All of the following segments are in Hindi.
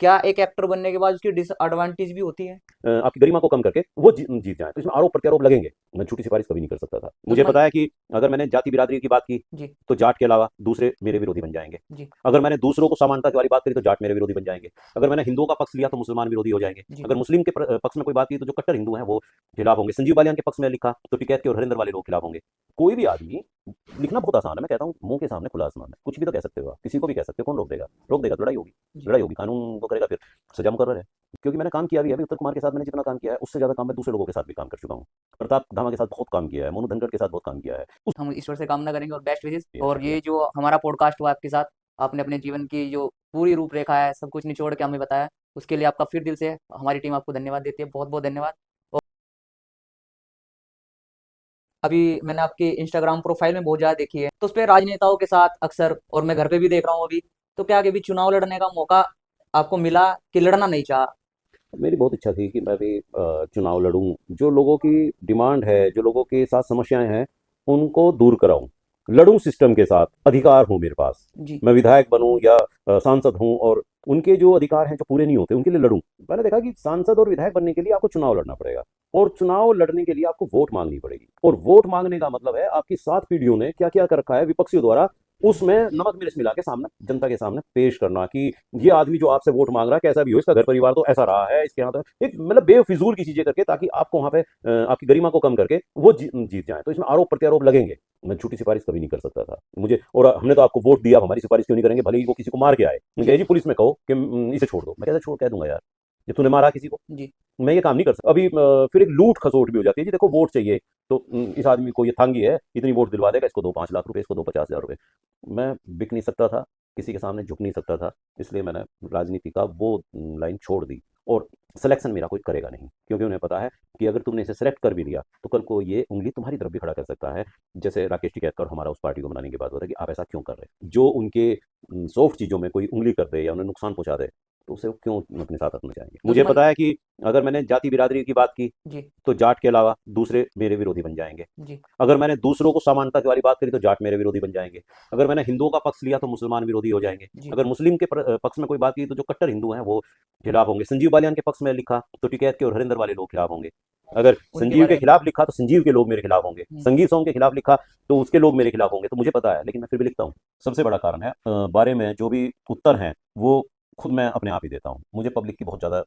क्या एक एक्टर बनने के बाद उसकी डिसएडवांटेज भी होती है? आपकी गरिमा को कम करके वो जीत जाए, तो इसमें आरोप प्रत्यारोप लगेंगे। मैं झूठी सिफारिश कभी नहीं कर सकता था। तो मुझे उसमें पता है कि अगर मैंने जाति बिरादरी की बात की जी, तो जाट के अलावा दूसरे मेरे विरोधी बन जाएंगे। जी, अगर मैंने दूसरों को समानता की वाली बात करी तो जाट मेरे विरोधी बन जाएंगे। अगर मैंने हिंदुओं का पक्ष लिया तो मुसलमान विरोधी हो जाएंगे। जी, अगर मुस्लिम के पक्ष में कोई बात की तो जो कट्टर हिंदू हैं वो खिलाफ होंगे। संजीव बालियान के पक्ष में लिखा तो टिकैत के और हरिंदर वाले लोग खिलाफ होंगे। कोई भी आदमी, लिखना बहुत आसान है, मैं कहता हूँ मुंह के सामने खुला आसमान है, कुछ भी तो कह सकते हो आप, किसी को भी कह सकते हो, कौन रोक देगा? रोक देगा तो लड़ाई होगी। जी। लड़ाई होगी, कानून वो करेगा, फिर सजा मुकर्रर है। क्योंकि मैंने काम किया भी है। अभी उत्तर कुमार के साथ मैंने जितना काम किया है उससे ज्यादा काम मैं दूसरे लोगों के साथ भी काम कर चुका हूँ। प्रताप धामा के साथ बहुत काम किया है, मोनू धनखड़ के साथ बहुत काम किया है। हम ईश्वर से कामना करेंगे और बेस्ट विशेस। शुक्रिया, और शुक्रिया। ये जो हमारा पॉडकास्ट हुआ आपके साथ, आपने अपने जीवन की जो पूरी रूपरेखा है, सब कुछ निचोड़ के हमें बताया, उसके लिए आपका फिर दिल से हमारी टीम आपको धन्यवाद देती है। बहुत-बहुत धन्यवाद। और अभी मैंने आपकी इंस्टाग्राम प्रोफाइल में बहुत ज़्यादा देखी है, तो उसपे राजनेताओं के साथ अक्सर, और मैं घर पे भी देख रहा हूँ अभी, तो क्या कभी चुनाव लड़ने का मौका आपको मिला कि लड़ना नहीं चाहा? मेरी बहुत इच्छा थी कि मैं भी चुनाव लड़ूं, जो लोगों की डिमांड है, जो लोगों के साथ समस्याएं हैं, उनको दूर कराऊं, लड़ूं सिस्टम के साथ, अधिकार हो मेरे पास। जी, मैं विधायक बनूं या सांसद हूं और उनके जो अधिकार हैं जो पूरे नहीं होते उनके लिए लड़ूं। मैंने देखा कि सांसद और विधायक बनने के लिए आपको चुनाव लड़ना पड़ेगा, और चुनाव लड़ने के लिए आपको वोट मांगनी पड़ेगी। और वोट मांगने का मतलब है आपकी 7 पीढ़ियों ने क्या क्या कर रखा है विपक्षियों द्वारा, उसमें नमक मिर्च मिला के सामने, जनता के सामने पेश करना कि ये आदमी जो आपसे वोट मांग रहा है कैसा भी हो, इसका घर परिवार तो ऐसा रहा है, इसके यहाँ तो एक मतलब बेफिजूल की चीजें करके, ताकि आपको वहां पे आपकी गरिमा को कम करके वो जीत जाए, तो इसमें आरोप प्रत्यारोप लगेंगे। मैं झूठी सिफारिश कभी नहीं कर सकता था। मुझे, और हमने तो आपको वोट दिया, अब हमारी सिफारिश क्यों नहीं करेंगे, भले ही वो किसी को मार के आए, जी, जी पुलिस में कहो कि इसे छोड़ दो, मैं कहता छोड़ कह दूंगा यार, ये तूने मारा किसी को, जी, मैं ये काम नहीं कर सकता। अभी फिर एक लूट खसोट भी हो जाती है, जी देखो वोट चाहिए तो इस आदमी को, ये थांगी है, इतनी वोट दिलवा देगा, इसको दो 5 लाख रुपए, इसको दो 50,000 रुपए। मैं बिक नहीं सकता था, किसी के सामने झुक नहीं सकता था, इसलिए मैंने राजनीति का वो लाइन छोड़ दी। और सिलेक्शन मेरा कोई करेगा नहीं, क्योंकि उन्हें पता है कि अगर तुमने इसे सेलेक्ट कर भी लिया तो कल को ये उंगली तुम्हारी तरफ भी खड़ा कर सकता है। जैसे राकेश टिकैत और हमारा उस पार्टी को बनाने के बाद होता है कि आप ऐसा क्यों कर रहे हैं, जो उनके सॉफ्ट चीजों में कोई उंगली कर दे या उन्हें नुकसान पहुंचा दे, तो उसे वो क्यों अपने साथ रखना चाहेंगे। मुझे दुश्मन पता है कि अगर मैंने जाति बिरादरी की बात की जी, तो जाट के अलावा दूसरे मेरे विरोधी बन जाएंगे। जी, अगर मैंने दूसरों को समानता की वाली बात करी तो जाट मेरे विरोधी बन जाएंगे। अगर मैंने हिंदुओं का पक्ष लिया तो मुसलमान विरोधी हो जाएंगे। जी, अगर मुस्लिम के पक्ष में कोई बात की तो जो कट्टर हिंदू हैं वो खिलाफ होंगे। संजीव बालियान के पक्ष में लिखा तो टिकैत के और हरिंदर वाले लोग खिलाफ होंगे। अगर उनके संजीव बारे के में खिलाफ लिखा तो संजीव के लोग मेरे खिलाफ होंगे। हुँ, संगीत सॉन्ग के खिलाफ लिखा तो उसके लोग मेरे खिलाफ होंगे। तो मुझे पता है, लेकिन मैं फिर भी लिखता हूँ। सबसे बड़ा कारण है बारे में जो भी उत्तर हैं वो खुद मैं अपने आप ही देता हूँ। मुझे पब्लिक की बहुत ज्यादा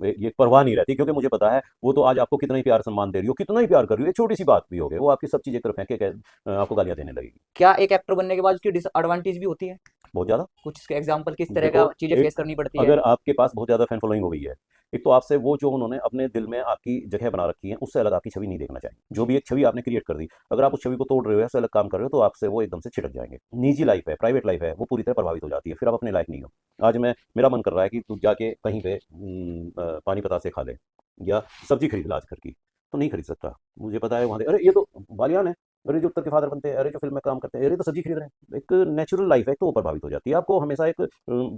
ये परवाह नहीं रहती, क्योंकि मुझे पता है वो तो आज आपको कितना ही प्यार सम्मान दे रही हो, कितना ही प्यार कर रही हो, छोटी सी बात भी हो गई, वो आपकी सब चीजें तरफ फेंक के आपको गालियां देने लगेगी। क्या एक एक्टर बनने के बाद उसकी डिसएडवांटेज भी होती है? बहुत ज्यादा। कुछ इसके एग्ज़ाम्पल किस तरह देखो, का चीज़ें फेस एक, करनी पड़ती है? अगर आपके पास बहुत ज़्यादा फैन फॉलोइंग हो गई है, एक तो आपसे वो जो उन्होंने अपने दिल में आपकी जगह बना रखी है, उससे अलग आपकी छवि नहीं देखना चाहिए। जो जी, भी एक छवि आपने क्रिएट कर दी, अगर आप उस छवि को तोड़ रहे हो या उससे अलग काम कर रहे हो, तो आपसे वो एकदम से छिटक जाएँगे। निजी लाइफ़ है, प्राइवेट लाइफ़ है, वो पूरी तरह प्रभावित हो जाती है, फिर आप अपने लायक नहीं हो। आज मेरा मन कर रहा है कि तू जाके कहीं पे पानी पतासे खा ले या सब्ज़ी खरीद ला आज घर की, तो नहीं खरीद सकता। मुझे पता है वहाँ से, अरे ये तो बालियान है, अरे जो उत्तर के फादर बनते हैं, अरे जो फ़िल्म में काम करते हैं, अरे ये तो सब्ज़ी खरीद रहे हैं। एक नेचुरल लाइफ़ है, तो वो प्रभावित हो जाती है। आपको हमेशा एक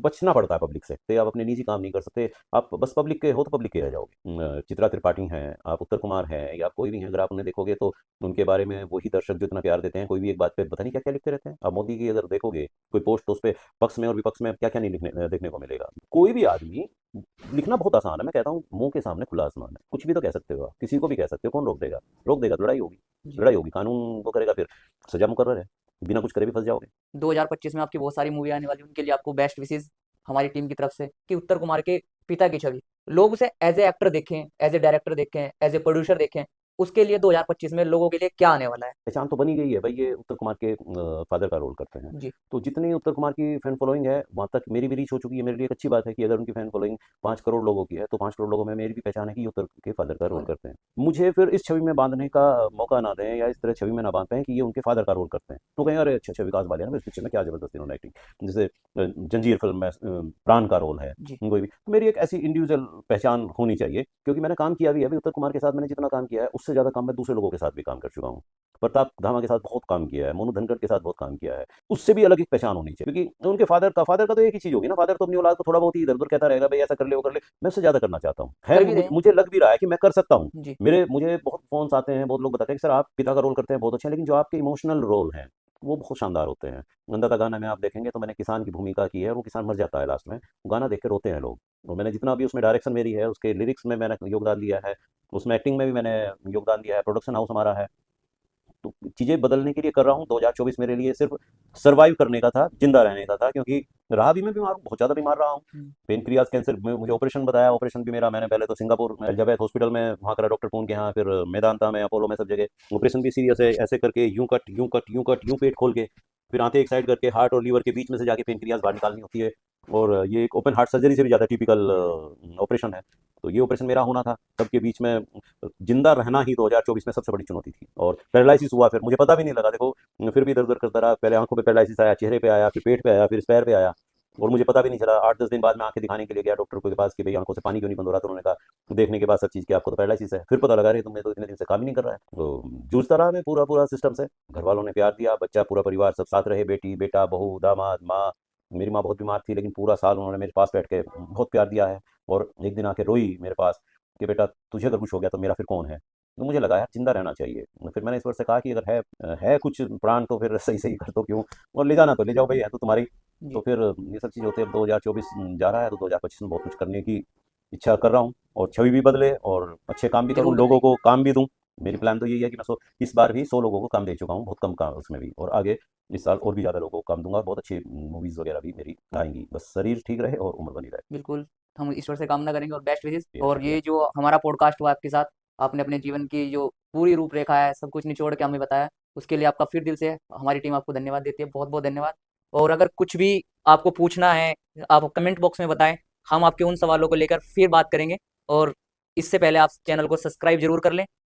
बचना पड़ता है पब्लिक से, तो आप अपने निजी काम नहीं कर सकते। आप बस पब्लिक के हो तो पब्लिक के रह जाओगे। चित्रा त्रिपाठी हैं, आप उत्तर कुमार हैं, या आप कोई भी हैं, अगर आप उन्हें देखोगे तो उनके बारे में वही दर्शक जो इतना प्यार देते हैं, कोई भी एक बात पे पता नहीं क्या-क्या लिखते रहते हैं। आप मोदी की अगर देखोगे कोई पोस्ट, तो उसपे पक्ष में और विपक्ष में क्या-क्या नहीं देखने को मिलेगा। कोई भी आदमी, लिखना बहुत आसान है, मैं कहता हूँ मुँह के सामने खुला आसमान है, कुछ भी तो कह सकते हो आप, किसी को भी कह सकते हो, कौन रोक देगा? रोक देगा तो लड़ाई होगी। जी। लड़ाई होगी, कानून वो करेगा, फिर सज़ा मुकर्रर है। बिना कुछ करे भी फँस जाओगे। 2025 में आपकी बहुत सारी मूवी आने वाली है, उनके लिए आपको बेस्ट विशेस हमारी टीम की तरफ से, कि उत्तर कुमार के पिता की छवि लोग उसे एज ए एक्टर देखें, एज ए डायरेक्टर देखें, एज ए प्रोड्यूसर देखें, उसके लिए 2025 में लोगों के लिए क्या आने वाला है? पहचान तो बनी गई है भाई, ये उत्तर कुमार के फादर का रोल करते हैं। जी, तो जितनी उत्तर कुमार की फैन फॉलोइंग है, वहाँ तक मेरी भी रीच हो चुकी है। मेरे लिए एक अच्छी बात है कि अगर उनकी फैन फॉलोइंग 5 करोड़ लोगों की है, तो 5 करोड़ लोगों में मेरी भी पहचान है कि ये उत्तर के फादर का रोल वाह! करते हैं। मुझे फिर इस छवि में बांधने का मौका ना दें, या इस तरह छवि में ना बांध पाएं कि ये उनके फादर का रोल करते हैं, तो कहें अरे अच्छा अच्छा विकास बालियान है, इस पिक्चर में क्या जबरदस्ती उन्होंने एक्टिंग। जैसे जंजीर फिल्म में प्राण का रोल है, जी, कोई भी, तो मेरी एक ऐसी इंडिविजुअल पहचान होनी चाहिए, क्योंकि मैंने काम किया भी है। अभी उत्तर कुमार के साथ मैंने जितना काम किया है उससे ज़्यादा काम मैं दूसरे लोगों के साथ भी काम कर चुका हूँ। प्रताप धामा के साथ बहुत काम किया है, मोनू धनखड़ के साथ बहुत काम किया है। उससे भी अलग एक पहचान होनी चाहिए, क्योंकि उनके फादर का तो एक ही चीज़ होगी ना, फादर तो अपनी औलाद को थोड़ा बहुत ही इधर-उधर कहता रहेगा, भई ऐसा कर ले, वो कर ले। मैं उससे ज़्यादा करना चाहता हूँ। है, कर भी रहे हैं। मुझे लग भी रहा है कि मैं कर सकता हूँ। जी, मुझे बहुत फ़ोन्स आते हैं, बहुत लोग बताते हैं कि सर आप पिता का रोल करते हैं, बहुत अच्छे हैं, लेकिन जो आपके इमोशनल रोल हैं, वो बहुत शानदार होते हैं। अंदाता गाना में आप देखेंगे तो मैंने किसान की भूमिका की है, वो किसान मर जाता है लास्ट में, वो गाना देख के रोते हैं लोग। और मैंने जितना भी उसमें डायरेक्शन मेरी है, उसके लिरिक्स में मैंने योगदान दिया है, उसमें एक्टिंग में भी मैंने योगदान दिया है, प्रोडक्शन हाउस हमारा है। तो चीज़ें बदलने के लिए कर रहा हूँ। 2024 मेरे लिए सिर्फ सर्वाइव करने का था, जिंदा रहने का था, क्योंकि रहा भी मैं बीमार हूँ, बहुत ज़्यादा बीमार रहा हूँ। पेनक्रियाज कैंसर में मुझे ऑपरेशन बताया, ऑपरेशन भी मेरा, मैंने पहले तो सिंगापुर में एलिजाबेथ हॉस्पिटल में वहाँ करा डॉक्टर पून के यहाँ, फिर मेदांता में, अपोलो में, सब जगह ऑपरेशन भी सीरियस है। ऐसे करके यूं कट यूं कट यूं कट यूं पेट खोल के फिर आंखें एक साइड करके हार्ट और लीवर के बीच में से जाके पेनक्रियाज बाहर निकालनी होती है। और ये एक ओपन हार्ट सर्जरी से भी ज़्यादा टिपिकल ऑपरेशन है। तो ये ऑपरेशन मेरा होना था, सबके बीच में जिंदा रहना ही 2024 में सबसे बड़ी चुनौती थी। और पैरालिसिस हुआ, फिर मुझे पता भी नहीं लगा, देखो फिर भी इधर उधर करता रहा। पहले आंखों पे पैरालिसिस आया, चेहरे पे आया, फिर पेट पे आया, फिर पैर पे आया, और मुझे पता भी नहीं चला। 8-10 दिन बाद मैं आंखें दिखाने के लिए गया डॉक्टर के पास कि भाई आंखों से पानी क्यों नहीं बंद हो रहा, तो उन्होंने कहा देखने के बाद सब चीज़ की आपको तो पैरालिसिस है। फिर पता लगा रहे तुमने तो इतने दिन से काम ही नहीं कर रहा है। तो जूझता रहा मैं पूरा पूरा सिस्टम से। घर वालों ने प्यार दिया, बच्चा पूरा परिवार सब साथ रहे, बेटी बेटा बहू दामाद माँ। मेरी माँ बहुत बीमार थी, लेकिन पूरा साल उन्होंने मेरे पास बैठ के बहुत प्यार दिया है। और एक दिन आके रोई मेरे पास कि बेटा तुझे अगर कुछ हो गया तो मेरा फिर कौन है। तो मुझे लगा यार जिंदा रहना चाहिए। फिर मैंने ईश्वर से कहा कि अगर है कुछ प्राण तो फिर सही सही कर दो, क्यों, और ले जाना तो ले जाओ भाई, है तो तुम्हारी। तो जी, फिर ये सब चीज़ होते हैं। अब 2024 जा रहा है, तो 2025 में बहुत कुछ करने की इच्छा कर रहा हूँ, और छवि भी बदले और अच्छे काम भी करूँ, ज़रूर लोगों बदलेगी। को काम भी दूँ। मेरी प्लान तो यही है कि मैं इस बार भी 100 लोगों को काम दे चुका हूँ, बहुत कम काम उसमें भी, और आगे इस साल और भी ज़्यादा लोगों को काम दूंगा। बहुत अच्छी मूवीज़ वगैरह भी मेरी आएंगी, बस शरीर ठीक रहे और उम्र बनी रहे। बिल्कुल, हम ईश्वर से कामना करेंगे और बेस्ट विशेज़। शुक्रिया और शुक्रिया। ये जो हमारा पॉडकास्ट हुआ आपके साथ, आपने अपने जीवन की जो पूरी रूपरेखा है, सब कुछ निचोड़ के हमें बताया, उसके लिए आपका फिर दिल से हमारी टीम आपको धन्यवाद देती है। बहुत-बहुत धन्यवाद। और अगर कुछ भी आपको पूछना है, आप कमेंट बॉक्स में बताएँ, हम आपके उन सवालों को लेकर फिर बात करेंगे। और इससे पहले आप चैनल को सब्सक्राइब ज़रूर कर लें।